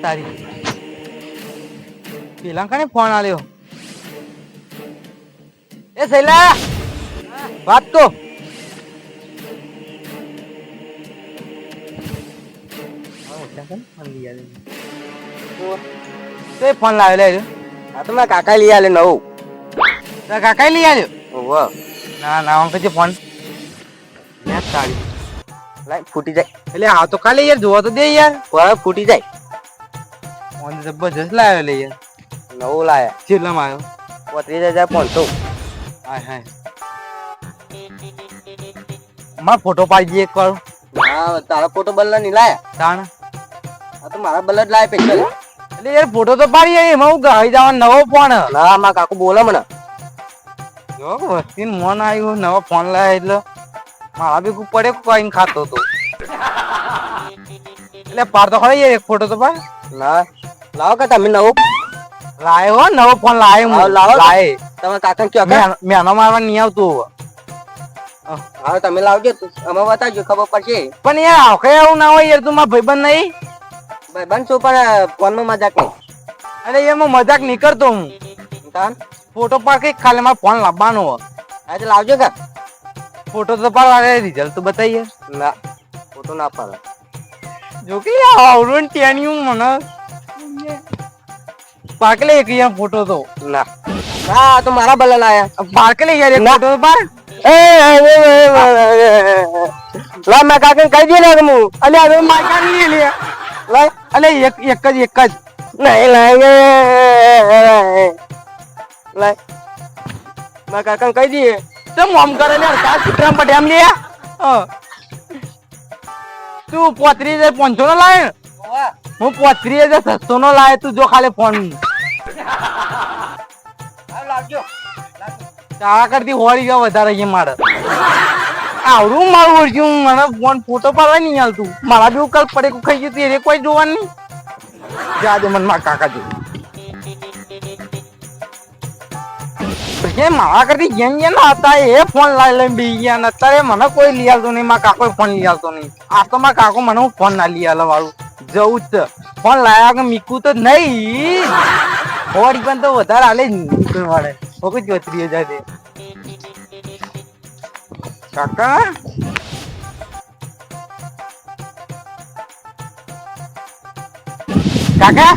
તારી પેલા કને ફોન આલ્યો. એ શૈલા વાત તો ફોન લાવે લે. આ તો મારા કાકા લઈ આલે નવું. તારા કાકા લઈ આવ્યો? વાહ ના ના અંકલ જે ફોન તારી લાઈ ફૂટી જાય. એટલે આ તો કાલે યાર જોવા તો દે યાર. પર ફૂટી જાય. ફોન જબરજસ્ત લાવ્યો લે યાર. નવું લાયા. કેટલામાં આવ્યો? 35,500. હાય હાય મારો ફોટો પાડી દે એક વાર. હા તારા ફોટો બલ્લા નહીં લાયા. તાણ આ તો મારા બલ્લા જ લાયા પેક્ચર. એટલે યાર ફોટો તો પાડી એમાં હું ગઈ જવાનો નવો ફોન. ના મારા કાકુ બોલે મને. જો વસ્તી મોન આવ્યું નવો ફોન લાવ્યા એટલે મારા બી પડે કઈ ખાતો હતો. એટલે પાર તો ખરી યાર એક ફોટો તો પાડ. ના લાવો કે તમે નવો લાયો હો નવો ફોન લાયો. લાવો લાય તમે કાકા કયો મેનો મારવા નહીં આવતું. હા તમે લાવજો અમે બતાવજો ખબર પડશે. પણ યાર આખે એવું ના હોય યાર તું મારા ભાઈબંધ નહીં. ભાઈ બન છો પણ ફોનમાં મજાક નહીં. અરે એમાં મજાક નહીં કરતો હું. ફોટો પાડ કઈ ખાલી મારે ફોન લાવવાનો. હા તો લાવજો કે ફોટો તો પાડવા રિઝલ્ટ તો બતાવીએ. ના ફોટો ના પાડે. જો કે આવડું ટેણ્યું મને પાકલે એક યાર ફોટો તો ના હા તો મારા બલ્લા લાયા. પાકલે યાર એક ફોટો તો પાડ. લા મેં કાકા કહી દે ને હું. અલે હવે માયકા નહીં લે. લાય અલે એક જ નહીં લાગે. લાય મેં કાકા કહી દઈએ તો મોમ કરે લે કા ચિત્રામ પર એમ લે. તું 35,500 નો લાય. હું 35,600 નો લાય. તું જો ખાલી ફોન લાવજો. તારા કરતી હોળી ગયો વધારે છે મારે. આવડું મારું ઓળખ્યું મને ફોન ફોટો પાડવા નહીં હાલતું. મારા બી કલ પડે ખાઈ ગયું તે કોઈ જોવાનું નહીં. જાજે મને મારા કાકા જો મારા કરતી જેમ હતા એ ફોન લઈને બી ગયા ને અત્યારે મને કોઈ લઈ આવતો નહીં. મારા કાકો ફોન લઈ આવતો નહીં. આ તો મારા કાકો મને હું ફોન ના લઈ આલે વાળું જવું જ ફોન લાયા કે મીકું તો નહીં. હોળી પણ તો વધારે હાલે જ વાળે વખત 30,000 દે કાકા. કાકા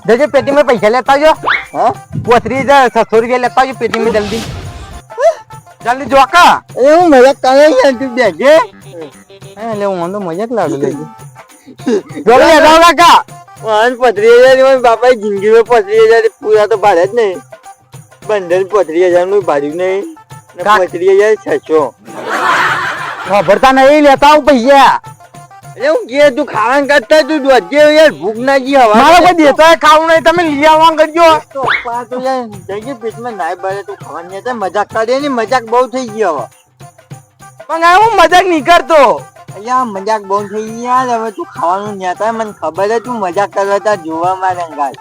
જજે પેટી માં પૈસા લેતા આવજો. 35,600 રૂપિયા લેતા આવજો પેટી માં જલ્દી જલ્દી જો કાકા. એવું મજાક કરે તું બેજે. એટલે હું તો મજાક લાગે લેજો જલ્દી જાઓ કાકા. 35,000 બાપા જિંદગીમાં 35,000 પૂરા તો ભાડે જ નહીં. બંધન 35,000 નું ભાડું નહીં. 35,600 ખબરતા નહીં લેતા આવું પૈસા. એટલે હું કે તું ખાવાનું કરતા તું દોજે યાર ભૂખ ના જી હવા મારે કોઈ દેતા ખાવું નહીં. તમે લઈ આવવા કરજો. તો તો યાર જઈએ પેટમાં નાય બારે તું ખાવાની હતા મજાક કરે ને મજાક બહુ થઈ ગયો હવે. પણ હું મજાક નહીં કરતો. અહીંયા મજાક બહુ થઈ ગયા હવે તું ખાવાનું નેતા મને ખબર છે તું મજાક કરવા તા જોવા માં રંગાય.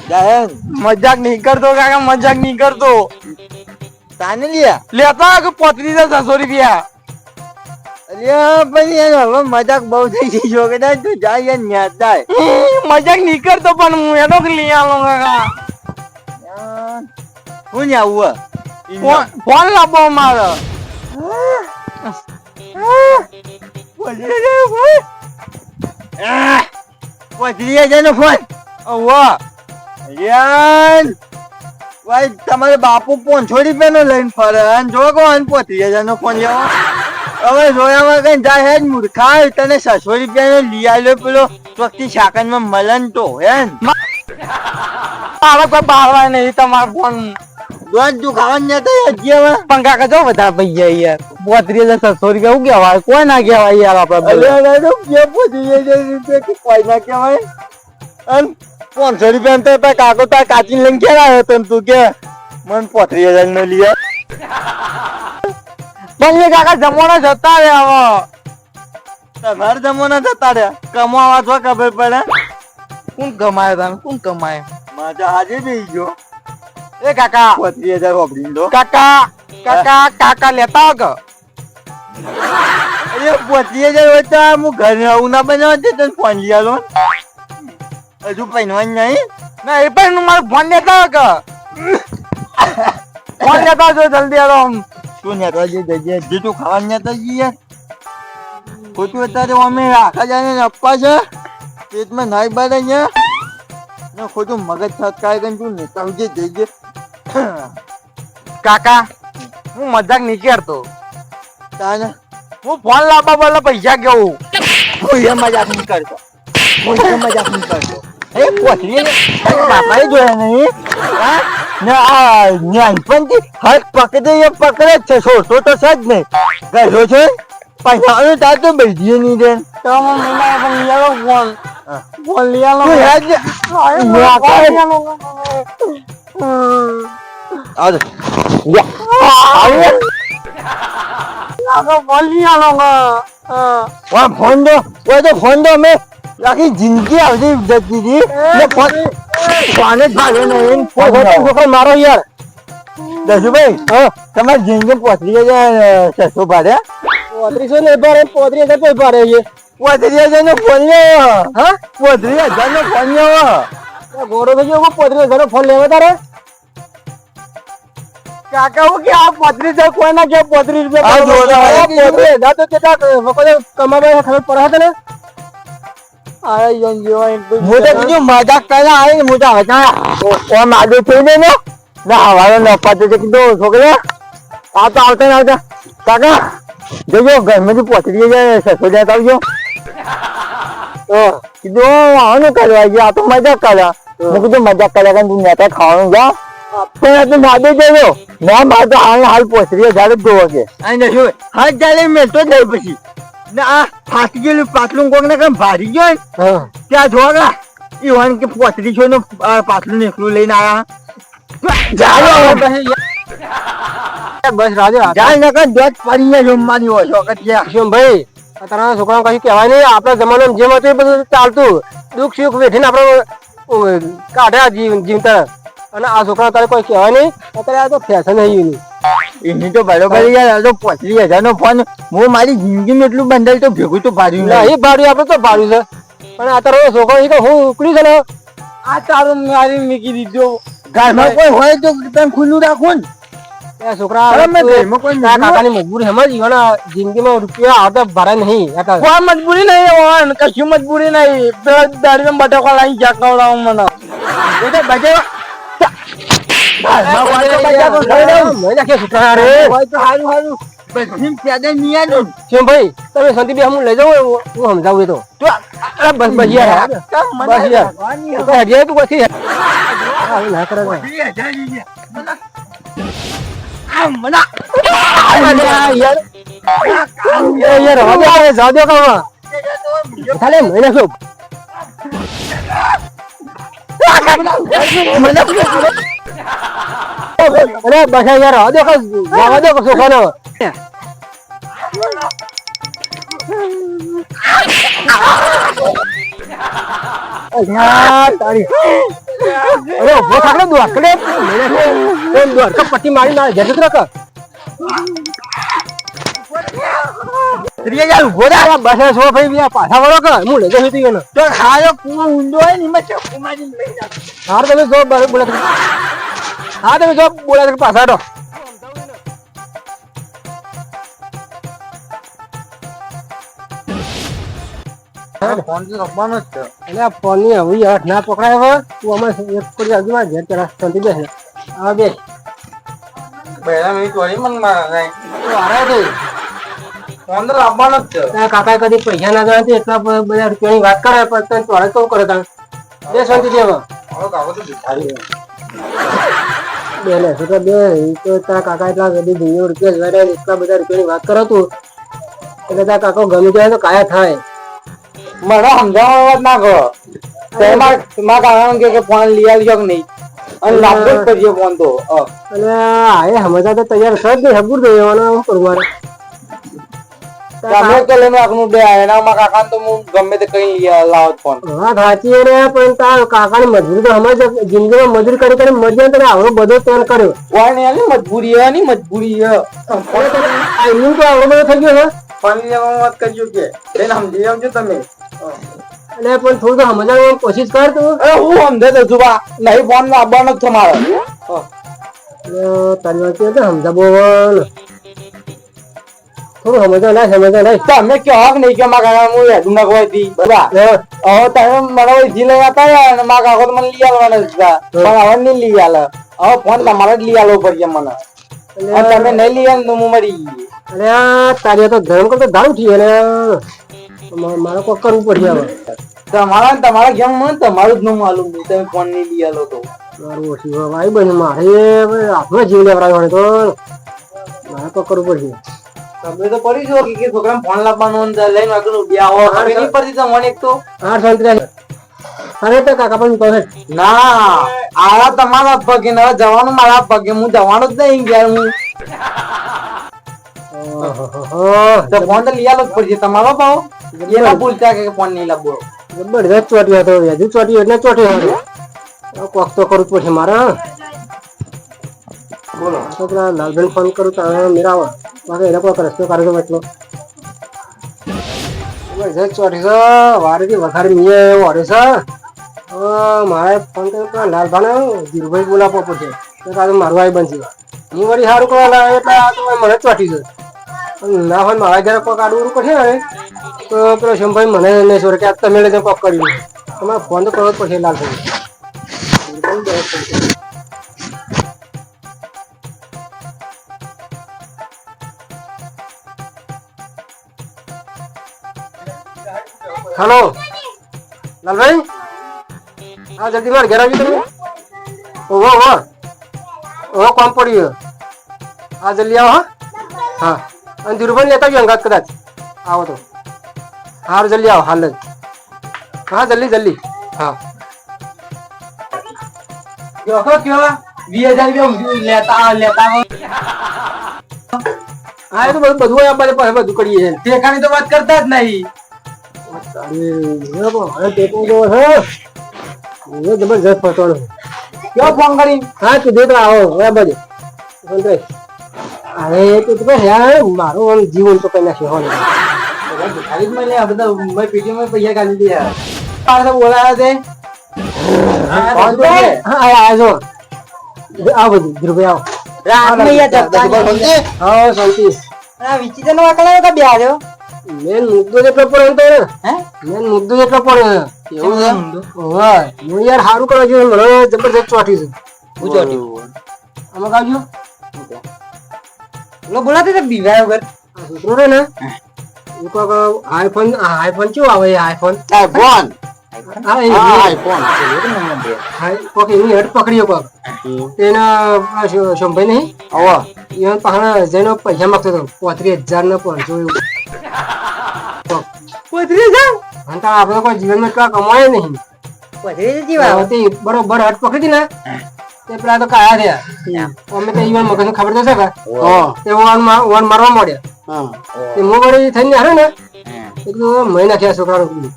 જહેન મજાક નહીં કરતો કાકા મજાક નહીં કરતો. તાને લ્યા લેતા કે 35,600 રૂપિયા. અલ્યા પણ યાર હવે મજાક બહુ થઈ ગયો કે તું જા યાર નેતા મજાક નહીં કરતો પણ હું એનો લઈ આવું કાકા. હું ને આવું ફોન લાવો મારે. 35,000 નો ફોન. વાહ યાર ભાઈ તમારે બાપુ 500 રૂપિયાનો લઈને ફરે અને જો કોણ 35,000 નો ફોન લેવો. હવે જોયામાં કઈ જાય જ મૂર્ખા તને 600 રૂપિયાનો લઈ આવ્યો પેલો ચોકથી શાકનમાં મલન તો હે મારે કોઈ બાળવા નહીં તમારો ફોન. દોન તું ખાવાનું જતો હજી હવે પણ કાકા જો વધારે પૈસા યાર 35,600 રૂપિયા શું કહેવાય કોઈ ના કહેવાય યાર આપડે. કોઈ ના કહેવાય. 500 રૂપિયા તો કાકો તાર કાચી લઈને ક્યાં આવ્યો તો તું કે મને 35,000 નો લઈ પણ એ કાકા જમવાનો જતા રે હવે. તમારે જમવાના જતા રહ્યા કમાવા તો ખબર પડે. કોણ કમાય તમે કોણ કમાય. માજા આજે બેસી ગયો. એ કાકા 35,000 વાપરી દો. કાકા કાકા કાકા લેતા આવો કે. અરે 35,000 વચ્ચે હું ઘરે આવું ના બનાવતી તને ફોન લઈ આલો. હજુ પહેરવાનું નહીં ના એ પણ મારો ફોન લેતા હોય કે ફોન લેતા જો જલ્દી આવો આમ. શું નેતા જઈએ જે તું ખાવાનું નેતા જઈએ ખોટું અત્યારે અમે આખા જાને અપ્પા છે પેટમાં નાઈ બાર અહીંયા ને ખોટું મગજ છટકાય કરીને તું નેતા જઈએ કાકા હું મજાક નહીં કરતો. તાને હું ફોન લાવવા બદલે પૈસા કેવું કોઈ એ મજાક નહીં કરતો કોઈ એ મજાક નહીં કરતો એ પોતરી બાપાએ જોયા નહીં હા ને આ નાનપણથી હાથ પકડે એ પકડે જ છે છોડતો તો છે જ નહીં ગયો છે પૈસાનું તાર તો બેજીએ નહીં દે તો મમ્મી પણ લઈ આવો ફોન ફોન લઈ આવો તું હેજ ફોન લઈ આવો ફોન દો ફોન દો મેં આખી જિંદગી આવતી જતી હતી ને ફોન જ ભાગે નહીં ફોન મારો યાર દસુભાઈ તમારી જિંદગી પોતરી છસો ભાડે 3500 ને ભરે 35,000 ભરે છે 35,000 નો ફોન લેવો હા 35,000 નો ફોન લેવો ગોરો થઈ ગયો 35,000 નો ફોન લેવો તારે કાકા હું કે આ 35,000 કોઈ ના કે 35,000 આ જોડે 35,000 તો કેટલા કમાવા ખબર પડે તને અરે યો મોટા બીજું મજાક કર્યા આવે મોટા હતા ઓમ આદુ થઈ ને ના હવારો ન પાતો છે કીધું છોકરા આ તો આવતા ને આવતા કાકા જોજો ઘરમાંથી પોતરી જાય 600 આવજો કીધું આવું કરવા ગયા આ તો મજાક કર્યા મેં કીધું મજાક કર્યા કારણ તું નેતા ખાવાનું જા પણ તું માદે જજો ના માર તો હાલ પોતરી હજાર જ જોવો કે શું હાથ ચાલે મેં તો જ નહીં પછી ને આ ફાટી ગયેલું પાતળું કોક ને કઈ ભારી ગયો ત્યાં જોવા ઈવન કે પોતરી છો પાતળું નીકળું લઈને આયા બસ રાજા જાય ને કઈ દોત પડી જમવાની હોય વખત શું ભાઈ તારા છોકરાઓ કશું કહેવાય નહીં આપણા જમાનામાં જેમ હતું એ બધું ચાલતું દુઃખ સુખ વેઠીને આપણે કાઢ્યા જીવતા અને આ છોકરા તારે કોઈ કહેવાય નહીં અત્યારે આ તો ફેશન નહીં એની તો બરોબર યાર આ તો 35,000 નો ફોન હું મારી જિંદગીમાં એટલું બંડલ તો ભેગું તો ભાડ્યું ના એ ભાડું આપણે તો ભાડું છે પણ આ તારો છોકરો એ તો હું ઉકળી છે ને આ તારું મારી મૂકી દીધો ઘરમાં કોઈ હોય તો તમે ખુલ્લું રાખો ને છોકરા કાકાની મજબૂરી સમજ જિંદગીમાં રૂપિયા આવતા ભરાય નહીં કોઈ મજબૂરી નહીં કશું મજબૂરી નહીં પેલા દાડી બટાકા લાવી જ્યાં ખવડાવું મને એ તો બજે ભાઈ તમે શાંતિ બે હું લઈ જાઉં હું સમજાવું તો બસ બસ યાર બસ યાર તું પછી ના કરે અરે બસ યાર દેખો છોકરાનો પટ્ટી મારી ના જતું રખ બસ છો ભાઈ પાછા વળો કે હું લઈ જઈ હતી તો હારો કુવો ઊંડો હોય ને એમાં ચપ્પુ મારીને લઈ જાવ હાર તમે જો બોલા હા તમે જો બોલા પાછા તો ફોન તો રમવાનો જ છે એટલે ફોન ની હવે હઠ ના પકડાય હવે તું અમારે એક કરી આજુ માં ઘેર તરફ શાંતિ બેસે હા બે પહેલા મિનિટ વળી મને મારા ફોન તો રમવાનો જ છે કાકા કદી પૈસા ના ગયા એટલા બધા રૂપિયાની વાત કરે પણ તને તો શું કરે તને બે શાંતિ દે હવે બે ને તો બે તો તારા કાકા એટલા બધી દુનિયા રૂપિયા જોયા એટલા બધા રૂપિયાની વાત કરો તું એટલે તારા કાકો ગમી જાય તો કાયા થાય મને સમજાવવા ના કરો તેમાં કારણ કે ફોન લઈ આવજો કે નહીં અને લાભ કરજો ફોન તો અને આ સમજતા તો તૈયાર સર નહીં હબુર દેવાનો શું કરવાનું તમે તો લઈને આપણું બે એનામાં કાકા તો હું ગમે તે કઈ લાવત ફોન હા સાચી રે પણ તાર કાકાની મજબૂરી તો સમજ જિંદગીમાં મજૂરી કરી કરી મજા તને આવડો બધો તોલ કર્યો કોઈ નહીં આની મજબૂરી આની મજબૂરી આઈનું તો આવડો બધો થઈ ગયો છે ફોન લેવામાં વાત કરજો કે એને સમજી આવજો તમે અલે પણ થોડું તો સમજવાની કોશિશ કર તું. અરે હું સમજે તો જુબા નહીં ફોન લાવવાનો જ તમારે તારી વાત તો સમજા બોલ થોડું સમજવા ના તમે કહો કે નહીં કે મારા કાકા હું હેડું નાખવા હતી બધા હવે તમે મને જી લઈ હતા ને મારા કાકો તો મને લઈ આવવાના હતા પણ હવે નહીં લઈ આલે હવે ફોન તમારે જ લઈ આવવો પડશે મને અને તમે નહીં લઈ આવે તો હું મરી ગઈ અરે આ તારી તો ધર્મ કરતો દારૂ થઈ અને મારે કોક કરવું પડશે હવે તમારા ને તમારા ગેમ મને તમારું જ ન માલુમ નહીં તમે ફોન નહીં લઈ આલો તો મારું ઓછી ભાઈ બની મારે હાથમાં જીવ લેવડાવવાનો તો મારે કોક કરવું પડશે તમે તો પડી જો કે છોકરાને ફોન લાવવાનો લઈને આગળ ઉડ્યા હો હવે નહીં પડતી તમને એક તો 8:33 અરે તો કાકા પણ કહે ના આવા તમારા પગે ને જવાનું મારા પગે હું જવાનું જ નહીં ગયા હું તો ફોન તો લઈ આલો જ પડશે તમારો ભાવ એના ભૂલતા કે ફોન નહીં લાવવો જબરદસ્ત ચોટી હતો હજુ ચોટી એટલે ચોટી હતો કોક તો કરવું જ પડશે મારે બોલો તો પેલા લાલભાઈ ફોન કરું તો મેરાવો બાકી એને કોઈ રસ્તો કાઢો એટલો જબરદસ્ત ચોટી છે વારેથી વધારે મીએ એવો હરે છે મારે ફોન કર્યો પેલા લાલભાઈ ધીરુભાઈ બોલાવવો પડશે તો તારું મારું આવી બનશે હું વળી સારું કરવા એટલે આ તો મને ચોટી છે ના હોય મારા ઘરે કોક આડવું પડશે ને તો પેલો શંભાઈ મને નહીં સોરે કે આ તમે લઈને કોક કર્યું તમારે ફોન તો કરવો જ પડશે લાલભાઈ હેલો લાલભાઈ હા જલ્દી મારે ઘેર આવી તમે ઓહો કોમ પડ્યું હા જલ્દી આવો હા અને ધીરુભાઈ લેતા ગયો અંગાત કદાચ આવો તો હાર જલ્દી આવો હાલ જ હા જલ્દી હા કયો 20,000 લેતા હા એ તો બધું આપણે પાસે બધું કરીએ છીએ ઠેકાની તો વાત કરતા જ નહીં જબરજસ્ત ફટવાનો કયો ફોન કરી હા તું દેતો આવો બરાબર અરે તું તો યાર મારો આમ જીવન તો કઈ નાખે હોય ખાલી જ મને આ બધા મેં પીટીમાં પૈસા કાઢી દીધા તારે તો બોલાયા છે આવો બધું ધ્રુભાઈ આવો રાતમાં યાર જતા હા શાંતિ આ વિચિત્ર નો વાકલા કે બેહાજો મેન મુદ્દો જેટલો પડે તો હે મેન મુદ્દો જેટલો પડે એવું છે હોય હું યાર સારું કરવા જોઈએ મને જબરજસ્ત ચોટી છે હું ચોટી આમાં કાવજો લો બોલાતે તો બીવાય વગર આ છોકરો રે ને એ કોક આઈફોન કેવો આવે આઈફોન આઈફોન કોક એની હેડ પકડ્યો કોક તેના શંભાઈ નહીં એને પાછા જઈને પૈસા માંગતો હતો 35,000 ને 500 એવું 35,000 અને આપણે કોઈ જીવનમાં એટલા કમાય નહીં બરોબર હટ પકડી ને તે પેલા તો કાયા થયા અમે તો ઈવન મગજ ખબર તો છે કે તે વન મારવા મળ્યા તે હું વળી થઈને હારે ને એકદમ મહી નાખ્યા છોકરાનું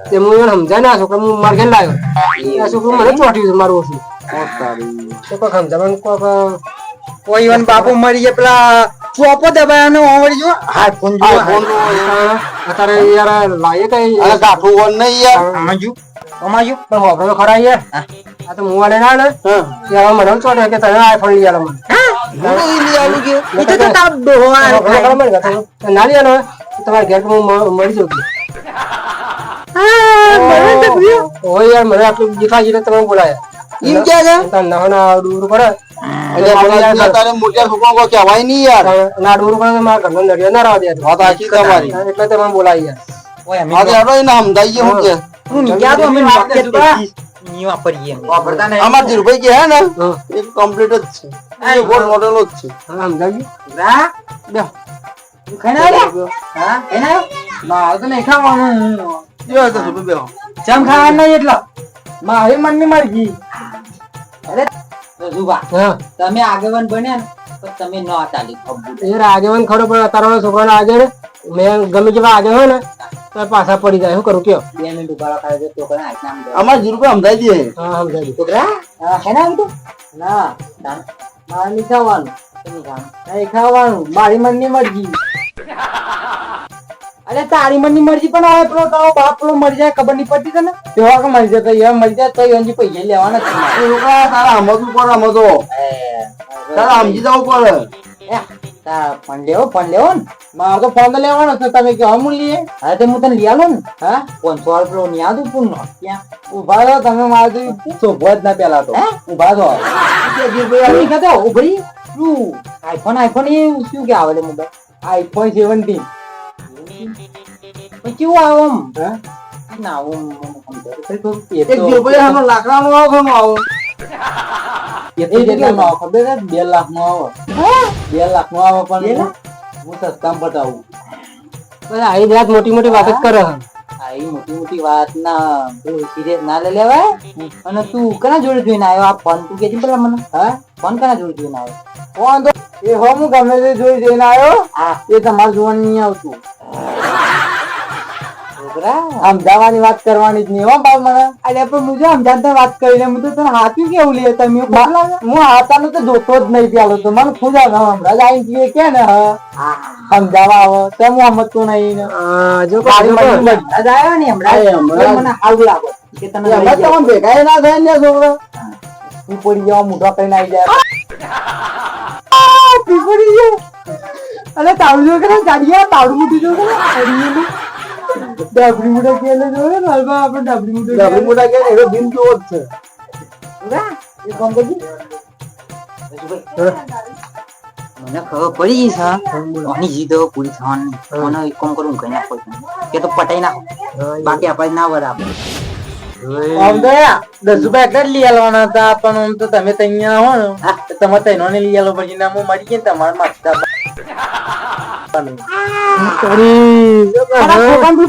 તે હું એને સમજાય ને આ છોકરા હું માર ઘેર લાવ્યો આ છોકરું મને ચોટ્યું છે મારું ઓછું તો કોક સમજાવવાનું કોક કોઈ ઈવન બાપુ મરી ગયા પેલા ચોપો દબાયાનો ઓવડી જો આઈફોન જો અત્યારે યાર લાયે કઈ ગાઠું વન નહીં યાર અમાજુ પણ હોભળો તો ખરા યાર આ તો હું વાળે ના ને ત્યારે મને ચોટે કે તને આઈફોન લઈ આલો મને ના લઈ આલો તમારે ઘેર હું મળી જાઉં યાર મને આટલું દેખાય છે તમે બોલાયા એમ ક્યાં છે ના ના દૂર પડે તારે મોટા છોકરો કોઈ કહેવાય નહીં યાર ના દૂર પડે મારા ઘરનો નડિયો ના રાવ દે વાત આખી તમારી એટલે તમે બોલાય યાર ઓય અમે આજે હેડો એને સમજાઈએ હું કે હું ક્યાં તો અમે વાક્ય ની વાપરીએ વાપરતા નહીં અમાર ધીરુભાઈ કે હે ને એ કમ્પ્લીટ જ છે એ ગોળ મોડેલ જ છે હા સમજાવી રા બે ખાના લે હા એના માર તો નહીં ખાવાનું જો તો સુબે બેહો જમ ખાવાનું નહીં એટલો મારી મનની મરજી અરે રજુબા હા તમે આગેવાન બન્યા ને તો તમે ન તાલી ખબર એ આગેવાન ખરો પણ અત્યારે છોકરાને આગળ મેં ગમે જેવા આગળ હોય ને તો પાછા પડી જાય શું કરું કયો 2 મિનિટ ઉભા ખાય તો છોકરા આજ નામ દે અમાર ધીરુભાઈ સમજાઈ દે હા સમજાવી છોકરા હેના આવતું ના મારે નહીં ખાવાનું નહીં ખાવાનું મારી મનની મરજી અરે તારી મનની મરજી પણ આવે પેલો તારો બાપ પેલો મરી જાય ખબર નહીં પડતી તને તેવા કે મરી જાય તો એ મરી જાય તો એની પૈસા લેવાના જ તમારે. એ લોકો તારા સમજવું પડે સમજો તારા સમજી જવું પડે એ, તારા ફોન લેવો ને મારો તો ફોન તો લેવાનો છે તમે કે હું લઈએ હા તો હું તને લઈ આલો ને હા 500 પેલો નહીં આવતું પૂર્ણ ક્યાં ઉભા રહો તમે મારા શોભો જ ના પેલા તો ઉભા રહો ઉભરી શું આઈફોન એ શું કે આવે મોબાઈલ આઈફોન 17 પછી કેવું આવે આમ હા ના આવું એક જોબે આનો લાકડાનો આવો ઘણો આવો એ તો કેટલાનો આવે ખબર છે 2 લાખ નો આવે 2 લાખ નો આવે પણ હું સસ્તામાં બતાવું આવી વાત મોટી મોટી વાત જ કરે આવી મોટી વાત ના સિરિયસ ના લઈ લેવાય અને તું કના જોડે જોઈને આવ્યો આ ફોન તું કેજી પેલા મને હા ફોન કના જોડે જોઈને આવ્યો ફોન તો એ હો હું ગમે તે જોઈ જઈને આવ્યો હા એ તમારે જોવાનું નહીં આવતું અમદાવાની વાત કરવાની જ નહીં હો બાપ મને અરે પણ હું જો અમદાવાદ વાત કરીને હું તો તને હાથું કેવું લે તમે હું હાથાનું તો જોતો જ નહીં પેલો તો મને ખુદ હમણાં જ આવી જઈએ કે ને સમજાવવા આવો તો હું સમજતું નહીં ને જો આવ્યો ને હમણાં મને સારું લાગે કે તને ભેગા ના થાય ને છોકરા તું પડી જાવ મોઢા કરીને આવી જાય પીપળી ગયો અરે તાવડું જો કરે ગાડીયા તાવડું મૂકી જો કરે ડાબડી મોટા કેલે જો લાલબા આપણે ડાબડી મોટા કે એનો દિન કેવો જ છે એ કામ કરજી મને ખબર પડી છે આની જીદ પૂરી થવાની મને એક કામ કરું કઈ નાખો કે તો પટાઈ નાખો બાકી આપણે ના બરાબર આમ તો 10 રૂપિયા એટલે જ લઈ આલવાના હતા પણ આમ તો તમે તૈયાર હો ને તમે તૈનો ને લઈ આલો પછી ના હું મળી ગયા તમારે માગતા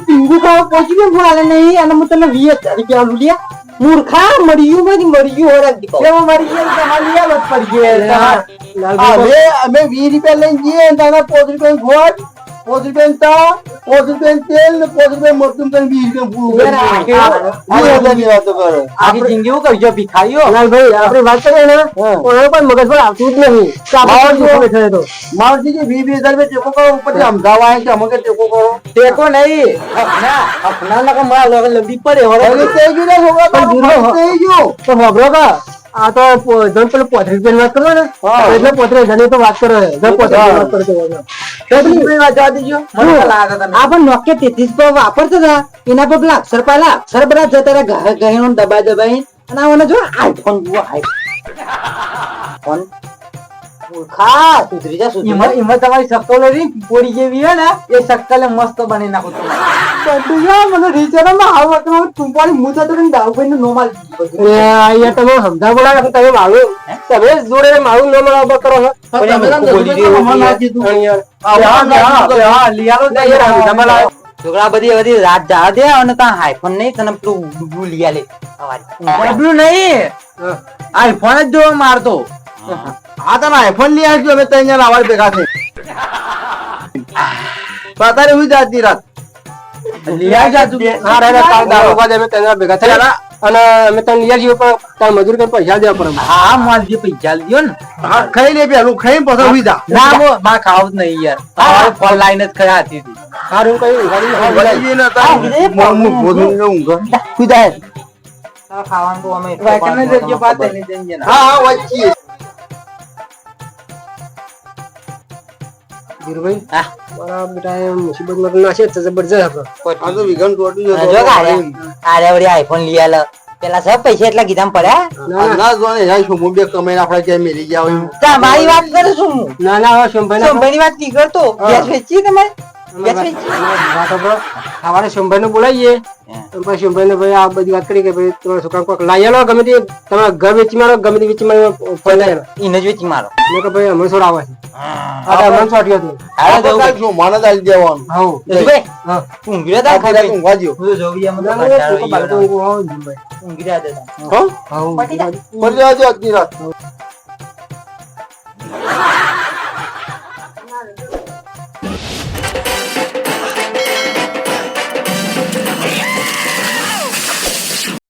પિંગુ ખાવા પહોંચી ગયો બોલાલે નહીં અને હું તને 20000 રૂપિયા લૂલ્યા મૂર્ખા મર્યું મરી મર્યું હોરા દીકો એમાં મરી ગયા તમારે લઈ આલો પડી ગયા અમે 20 રૂપિયા લઈને જઈએ તારા 5 રૂપિયા ગોળ 5 રૂપિયા તા 5 રૂપિયા તેલ ને 5 રૂપિયા મરતું તને 20 રૂપિયા પૂરું આખી જિંદગી હું કરજો ભિખારીઓ લાલભાઈ આપણે વાત કરીએ ને ઓનો પણ મગજ પર આવતું જ નહીં માવજી કે 20,000 રૂપિયા ટેકો કરો ઉપર અમદાવાદ આવે કે અમે કે ટેકો કરો ટેકો નહીં અપના ના મારા લંબી પડે હવે થઈ ગયું ને છોકરા થઈ ગયું તો ખબરો કા આ તો જન પેલો 35 રૂપિયા વાત કરો ને એટલે 35,000 તો વાત કરે જન 35 વાત કરતો વાત જવા દીજો મને તો લાગે તને આ પણ નોકે 33 પર વાપરતા હતા એના પર પેલા અક્ષર પહેલા અક્ષર બરા જતા રહ્યા ગહેણો દબાઈ અને આને જો આઈફોન જુઓ આઈફોન ખા સુધરી જા સુધરી ઈમાં તમારી શક્કલ રહી પોડી જેવી હે ને એ શક્કલે મસ્ત બની નાખો તમે બધું મને રીચરમાં આવો તો તુંપાની મુદા તો દાઉભાઈ નો નોમાલ એ આયા તમે સમજા બોલા કે તમે મારું તમે જોડે મારું નો મારા ઉપર કરો છોકરા બધી રાત જા દે અને તા આઈફોન નહીં તને પેલું લઈ આલે પેલું નહીં આઈફોન જ જોવા મારતો આ તને આઈફોન લઈ આવજો અમે ત્રણ જણા આવાજ ભેગા થઈ તારે હુઈ જાતી રાત લઈ આવજા તું હા રે કાલ દારૂ અમે ત્રણ ભેગા થયા અને અમે તને લઈ આવ્યો પણ તાર મજૂર કરીને પૈસા દેવા પડે હા મારી પૈસા દયો ને હા ખાઈ લે પેલું ખાઈ પછી હુઈ જા ના મો માં ખાવ જ નહીં યાર તમારે ફોન લાઈન જ ખરા હતી સારું કઈ વળી ને તાર મોમું બોધું ને ઊંઘ હુઈ જા ખાવાનું તો અમે વાકને દેજો પાતે નહીં દેંજે હા હા વચ્ચી ધીરુભાઈ મારા બેટા મુસીબત માં નાશે તો જબરજસ્ત આ તો વિગન ટોટી જો કારે આરે વળી આઈફોન લઈ આલે પેલા સબ પૈસા એટલા કીધામ પડ્યા ના જોને યાર શું મોબે કમાઈને આપણે ક્યાં મેલી જાવ તમારી વાત કરું છું ના ના શંભાઈ વાત કી કરતો ગેસ વેચી તમારે ગેસ વેચી સવારે શંભાઈ ને બોલાવીએ પછી શંભાઈ ને ભાઈ આ બધી વાત કરી કે ભાઈ તમારા છોકરા કોઈક લાવી આલો ગમે તે તમારા ઘર વેચી મારો ગમે તે વેચી મારો ફોન લાવી ઈને જ વેચી મારો મેં કે ભાઈ હમણાં છોડ આવે છે આ તો હમણાં છોડ્યો હતું હાલો તો કાઈ શું માને દાલ દેવાનું હા હા ઊંઘી રહ્યા આપણે તા ઊંઘવા જ્યો હું જોવી એમ તો ઊંઘી ઊંઘી રહ્યા હતા હો હા પડી જાજો આખી રાત